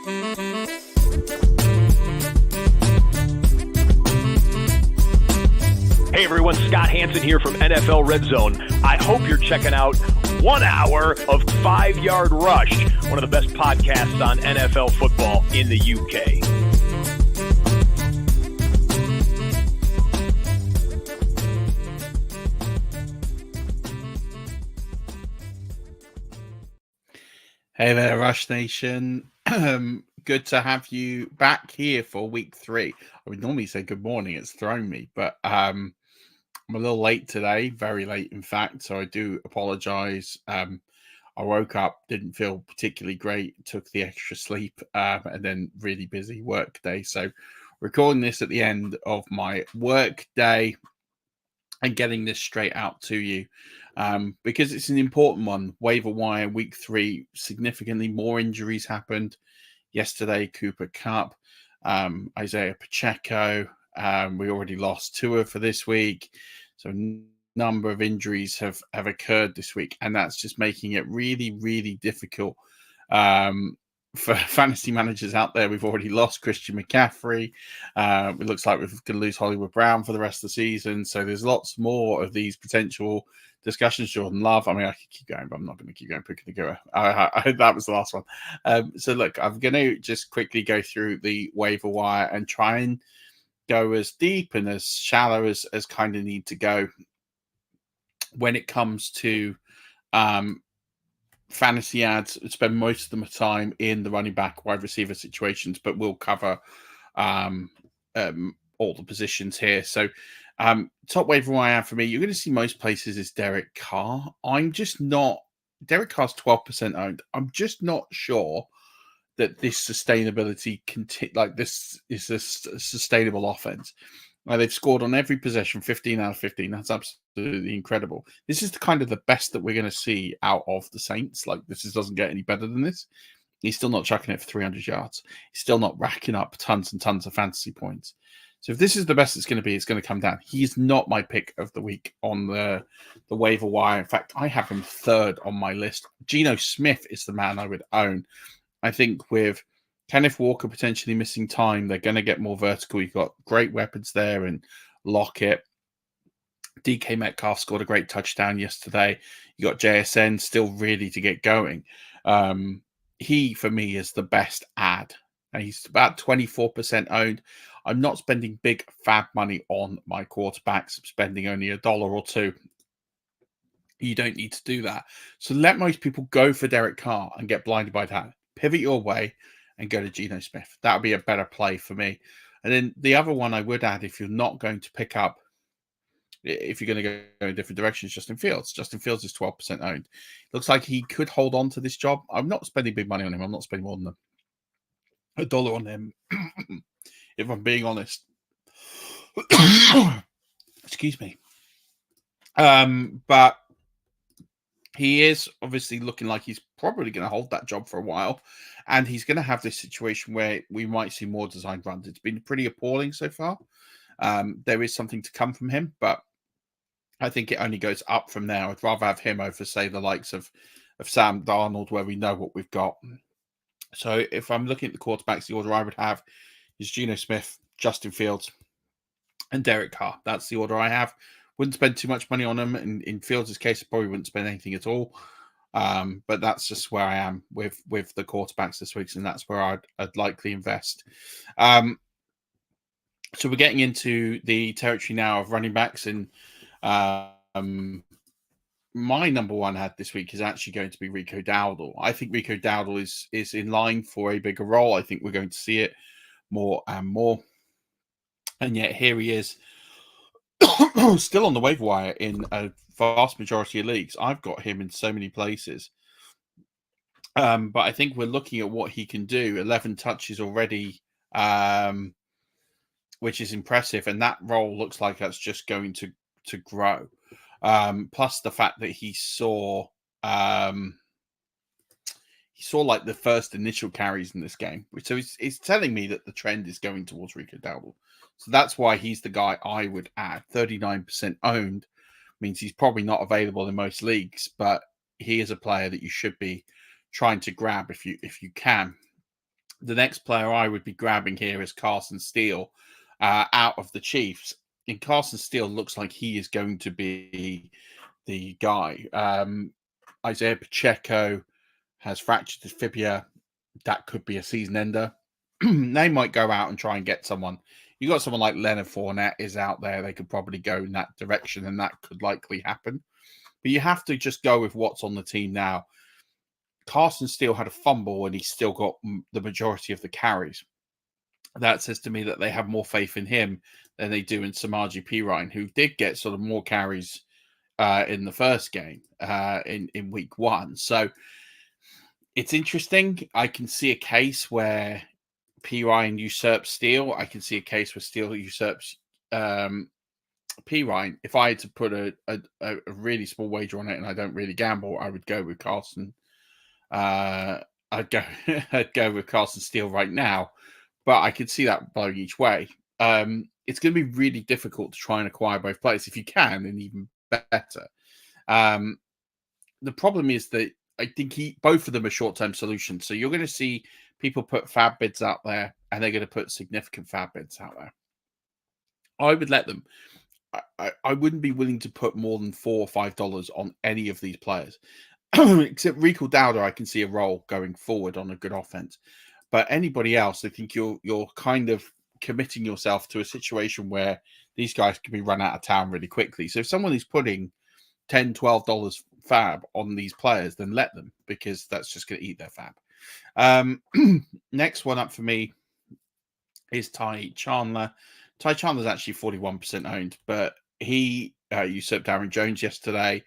Hey everyone, Scott Hansen here from NFL Red Zone. I hope you're checking out 1 hour of 5 Yard Rush, one of the best podcasts on NFL football in the UK. Hey there, Rush Nation. Good to have you back here for week 3. I would normally say good morning. It's thrown me, but I'm a little late today, very late, in fact. So I do apologize. I woke up, didn't feel particularly great, took the extra sleep, and then really busy work day. So recording this at the end of my work day and getting this straight out to you. Because it's an important one. Waiver wire week 3, significantly more injuries happened yesterday. Cooper Kupp, Isaiah Pacheco. We already lost Tua for this week. So a number of injuries have occurred this week. And that's just making it really, really difficult for fantasy managers out there. We've already lost Christian McCaffrey. It looks like we're going to lose Hollywood Brown for the rest of the season. So there's lots more of these potential discussions. Jordan Love. I mean, I could keep going, but I'm not going to keep going. Picking the go. That was the last one. So look, I'm going to just quickly go through the waiver wire and try and go as deep and as shallow as kind of need to go when it comes to fantasy ads. Spend most of the time in the running back, wide receiver situations, but we'll cover all the positions here. So top waiver wire for me, you're going to see most places is Derek Carr. I'm just not. Derek Carr's 12% owned. I'm just not sure that this sustainability this is a sustainable offense. They've scored on every possession, 15 out of 15. That's absolutely incredible. This is the best that we're going to see out of the Saints. Doesn't get any better than this. He's still not chucking it for 300 yards. He's still not racking up tons and tons of fantasy points. So if this is the best it's going to be, it's going to come down. He's not my pick of the week on the waiver wire. In fact, I have him third on my list. Geno Smith is the man I would own. I think with Kenneth Walker potentially missing time, they're going to get more vertical. You've got great weapons there and Lockett. DK Metcalf scored a great touchdown yesterday. You got JSN still ready to get going. He, for me, is the best ad. And he's about 24% owned. I'm not spending big fab money on my quarterbacks. I'm spending only $1 or $2. You don't need to do that. So let most people go for Derek Carr and get blinded by that. Pivot your way and go to Geno Smith. That would be a better play for me. And then the other one I would add, if you're not going to pick up, if you're going to go in different directions, Justin Fields. Justin Fields is 12% owned. Looks like he could hold on to this job. I'm not spending big money on him. I'm not spending more than $1 on him, if I'm being honest. Excuse me. But he is obviously looking like he's probably going to hold that job for a while. And he's going to have this situation where we might see more designed runs. It's been pretty appalling so far. There is something to come from him, but I think it only goes up from there. I'd rather have him over, say, the likes of Sam Darnold, where we know what we've got. So if I'm looking at the quarterbacks, the order I would have is Geno Smith, Justin Fields, and Derek Carr. That's the order I have. Wouldn't spend too much money on them. In Fields' case, I probably wouldn't spend anything at all. But that's just where I am with the quarterbacks this week, and that's where I'd likely invest. So we're getting into the territory now of running backs, and my number one ad this week is actually going to be Rico Dowdle. I think Rico Dowdle is in line for a bigger role. I think we're going to see it more and more. And yet here he is, still on the waiver wire in a vast majority of leagues. I've got him in so many places. But I think we're looking at what he can do. 11 touches already, which is impressive. And that role looks like that's just going to grow. Plus the fact that he saw like the first initial carries in this game. So it's telling me that the trend is going towards Rico Dowdle. So that's why he's the guy I would add. 39% owned means he's probably not available in most leagues, but he is a player that you should be trying to grab if you can. The next player I would be grabbing here is Carson Steele out of the Chiefs. And Carson Steele looks like he is going to be the guy. Isaiah Pacheco has fractured his fibula. That could be a season ender. They might go out and try and get someone. You got someone like Leonard Fournette is out there. They could probably go in that direction, and that could likely happen. But you have to just go with what's on the team now. Carson Steele had a fumble, and he still got the majority of the carries. That says to me that they have more faith in him than they do in Samaje Perine, who did get sort of more carries in the first game in week 1. So it's interesting. I can see a case where Perine usurps Steele. I can see a case where Steele usurps Perine. If I had to put a really small wager on it, and I don't really gamble, I would go with Carson. I'd go with Carson Steele right now, but I could see that blowing each way. It's going to be really difficult to try and acquire both players. If you can, then even better. The problem is that I think both of them are short-term solutions. So you're going to see people put fab bids out there, and they're going to put significant fab bids out there. I would let them. I wouldn't be willing to put more than $4 or $5 on any of these players. Except Rico Dowder, I can see a role going forward on a good offense. But anybody else, I think you're kind of committing yourself to a situation where these guys can be run out of town really quickly. So if someone is putting $10, $12 fab on these players, then let them, because that's just going to eat their fab. Next one up for me is Ty Chandler. Ty Chandler's actually 41% owned, but he usurped Aaron Jones yesterday.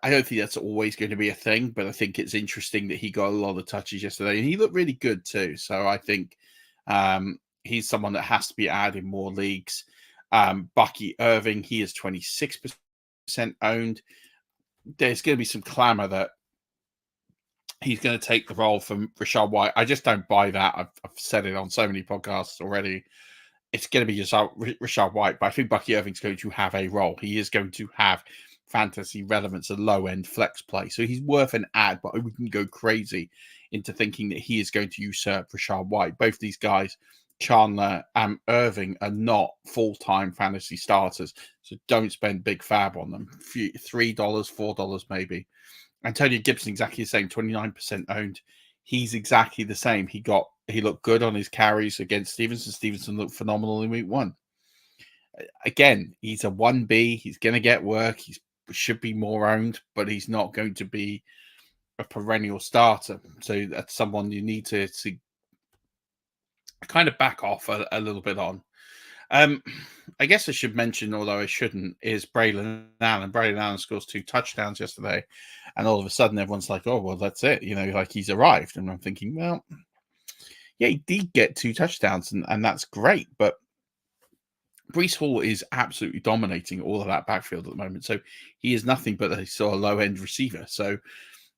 I don't think that's always going to be a thing, but I think it's interesting that he got a lot of touches yesterday, and he looked really good too. So I think he's someone that has to be added in more leagues. Bucky Irving, he is 26% owned. There's going to be some clamor that he's going to take the role from Rachaad White. I just don't buy that. I've said it on so many podcasts already. It's going to be just Rachaad White, but I think Bucky Irving's going to have a role. He is going to have fantasy relevance, a low-end flex play. So he's worth an ad, but I wouldn't go crazy into thinking that he is going to usurp Rachaad White. Both these guys, Chandler and Irving, are not full-time fantasy starters. So don't spend big fab on them. $3, $4 maybe. Antonio Gibson, exactly the same, 29% owned. He's exactly the same. He looked good on his carries against Stevenson. Stevenson looked phenomenal in week 1. Again, he's a 1B. He's going to get work. He should be more owned, but he's not going to be a perennial starter. So that's someone you need to kind of back off a little bit on. I guess I should mention, although I shouldn't, is Braylon Allen. Braylon Allen scores 2 touchdowns yesterday, and all of a sudden everyone's like, oh, well, that's it. Like he's arrived. And I'm thinking, well, yeah, he did get 2 touchdowns, and that's great. But Breece Hall is absolutely dominating all of that backfield at the moment. So he is nothing but a sort of low-end receiver. So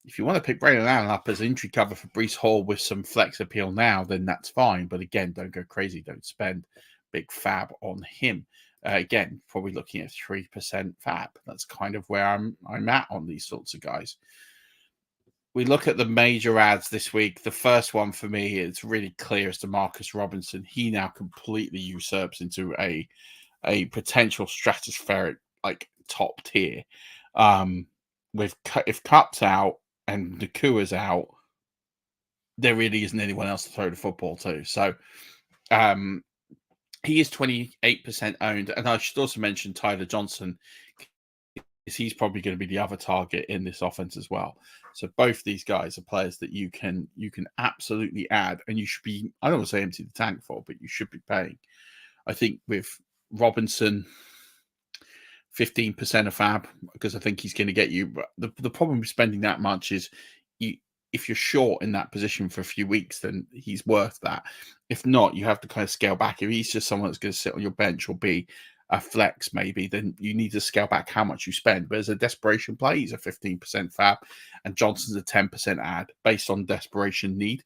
if you want to pick Braylon Allen up as entry cover for Breece Hall with some flex appeal now, then that's fine. But again, don't go crazy. Don't spend big fab on him. Again, probably looking at 3% fab. That's kind of where I'm at on these sorts of guys. We look at the major ads this week. The first one for me, it's really clear, is Demarcus Robinson. He now completely usurps into a potential stratospheric, like, top tier. If Cup's out and Nakua's out, there really isn't anyone else to throw the football to. So he is 28% owned. And I should also mention Tyler Johnson, is he's probably going to be the other target in this offense as well. So both these guys are players that you can absolutely add, and you should be, I don't want to say empty the tank for, but you should be paying. I think with Robinson, 15% of fab, because I think he's going to get you. But the problem with spending that much is if you're short in that position for a few weeks, then he's worth that. If not, you have to kind of scale back. If he's just someone that's going to sit on your bench or be a flex maybe, then you need to scale back how much you spend. But as a desperation play, he's a 15% fab, and Johnson's a 10% ad based on desperation need.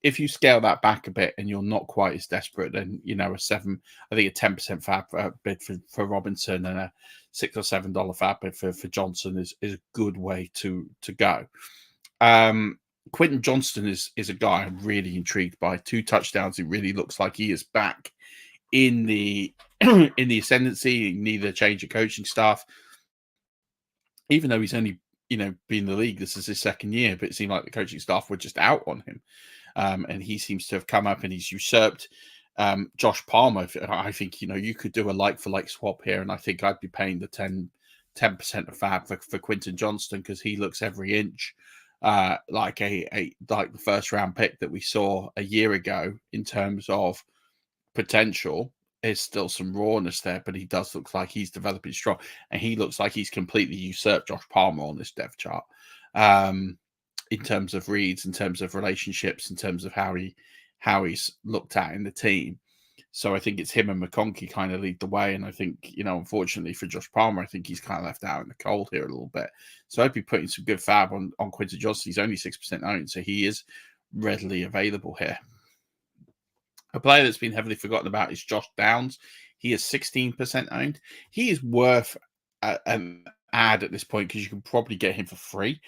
If you scale that back a bit and you're not quite as desperate, then a 10% fab bid for Robinson and a $6 or $7 fab bid for Johnson is a good way to go. Quentin Johnston is a guy I'm really intrigued by. 2 touchdowns. It really looks like he is back in the in the ascendancy. Neither change of coaching staff, even though he's only been in the league. This is his second year, but it seemed like the coaching staff were just out on him, and he seems to have come up and he's usurped Josh Palmer. I think you could do a like for like swap here, and I think I'd be paying the 10% of fab for Quentin Johnston, because he looks every inch like like the first round pick that we saw a year ago in terms of potential. There's still some rawness there, but he does look like he's developing strong, and he looks like he's completely usurped Josh Palmer on this depth chart, in terms of reads, in terms of relationships, in terms of how he's looked at in the team. So I think it's him and McConkey kind of lead the way. And I think, unfortunately for Josh Palmer, I think he's kind of left out in the cold here a little bit. So I'd be putting some good fab on Quentin Johnston. He's only 6% owned, so he is readily available here. A player that's been heavily forgotten about is Josh Downs. He is 16% owned. He is worth an ad at this point, because you can probably get him for free.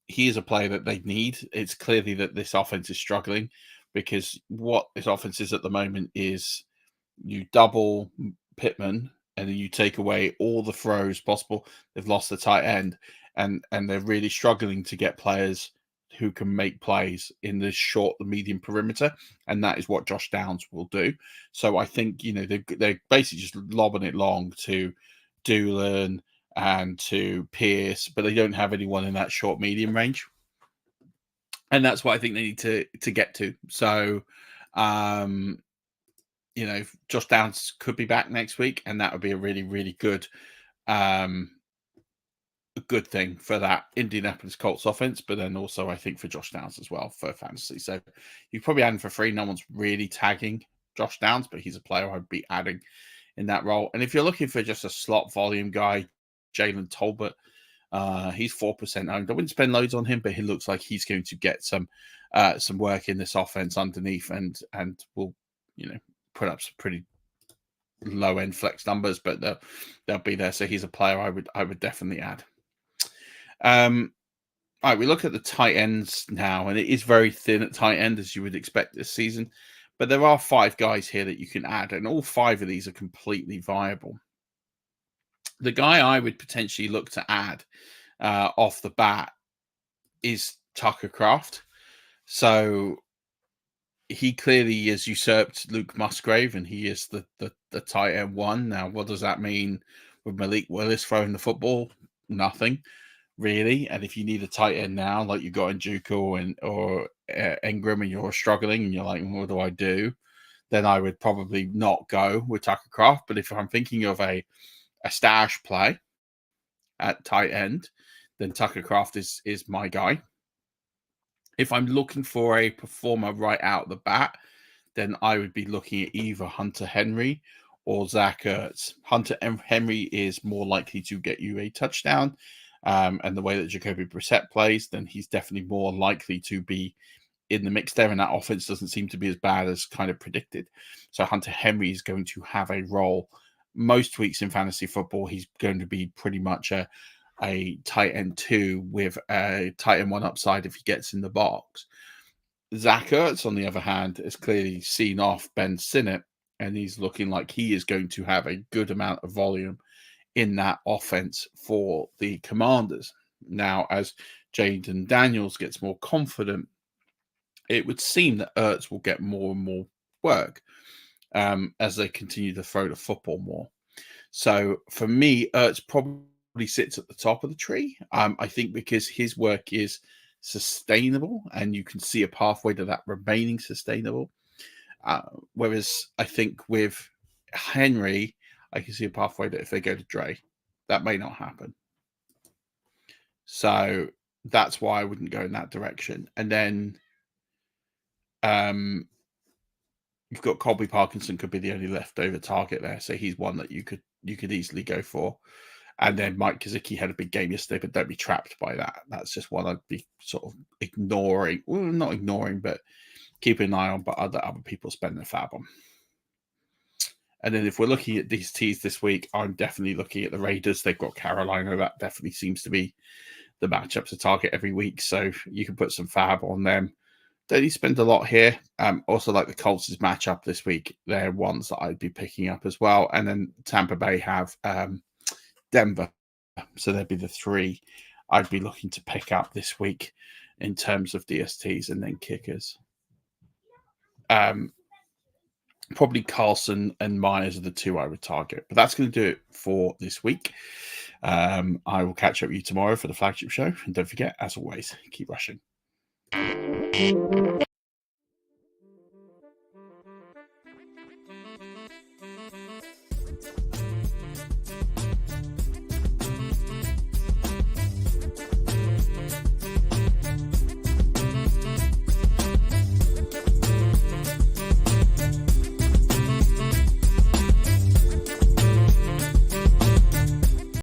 He is a player that they need. It's clearly that this offense is struggling, because what this offense is at the moment is you double Pittman and then you take away all the throws possible. They've lost the tight end, and they're really struggling to get players who can make plays in the short, the medium perimeter, and that is what Josh Downs will do. So I think they're basically just lobbing it long to Doolan and to Pierce, but they don't have anyone in that short medium range. And that's what I think they need to get to. So, Josh Downs could be back next week, and that would be a really, really good, a good thing for that Indianapolis Colts offense. But then also, I think for Josh Downs as well for fantasy. So you probably add him for free. No one's really tagging Josh Downs, but he's a player I'd be adding in that role. And if you're looking for just a slot volume guy, Jalen Tolbert. He's 4% owned. I wouldn't spend loads on him, but he looks like he's going to get some work in this offense underneath, and will put up some pretty low end flex numbers, but they'll be there. So he's a player I would definitely add. All right, we look at the tight ends now, and it is very thin at tight end, as you would expect this season. But there are 5 guys here that you can add, and all 5 of these are completely viable. The guy I would potentially look to add off the bat is Tucker Kraft. So he clearly has usurped Luke Musgrave, and he is the tight end 1. Now, what does that mean with Malik Willis throwing the football? Nothing, really. And if you need a tight end now, like you got in Juco or Ingram, and you're struggling and you're like, what do I do? Then I would probably not go with Tucker Kraft. But if I'm thinking of a stash play at tight end, then Tucker Kraft is my guy. If I'm looking for a performer right out the bat, then I would be looking at either Hunter Henry or Zach Ertz. Hunter Henry is more likely to get you a touchdown, and the way that Jacoby Brissett plays, then he's definitely more likely to be in the mix there, and that offense doesn't seem to be as bad as kind of predicted. So Hunter Henry is going to have a role most weeks in fantasy football. He's going to be pretty much a tight end 2 with a tight end 1 upside if he gets in the box. Zach Ertz, on the other hand, has clearly seen off Ben Sinnott, and he's looking like he is going to have a good amount of volume in that offense for the Commanders. Now, as Jaden Daniels gets more confident, it would seem that Ertz will get more and more work as they continue to throw the football more. So for me, Ertz probably sits at the top of the tree. I think because his work is sustainable, and you can see a pathway to that remaining sustainable. Whereas I think with Henry, I can see a pathway that if they go to Dre, that may not happen. So that's why I wouldn't go in that direction. And then you've got Colby Parkinson, could be the only leftover target there. So he's one that you could easily go for. And then Mike Gesicki had a big game yesterday, but don't be trapped by that. That's just one I'd be sort of ignoring. Well, not ignoring, but keeping an eye on, but other people spend their fab on. And then if we're looking at these teas this week, I'm definitely looking at the Raiders. They've got Carolina. That definitely seems to be the matchups to target every week, so you can put some fab on them. Don't need to spend a lot here. Also, like the Colts' matchup this week, they're ones that I'd be picking up as well. And then Tampa Bay have Denver, so there'd be the three I'd be looking to pick up this week in terms of DSTs and then kickers. Probably Carlson and Myers are the two I would target. But that's going to do it for this week. I will catch up with you tomorrow for the flagship show. And don't forget, as always, keep rushing.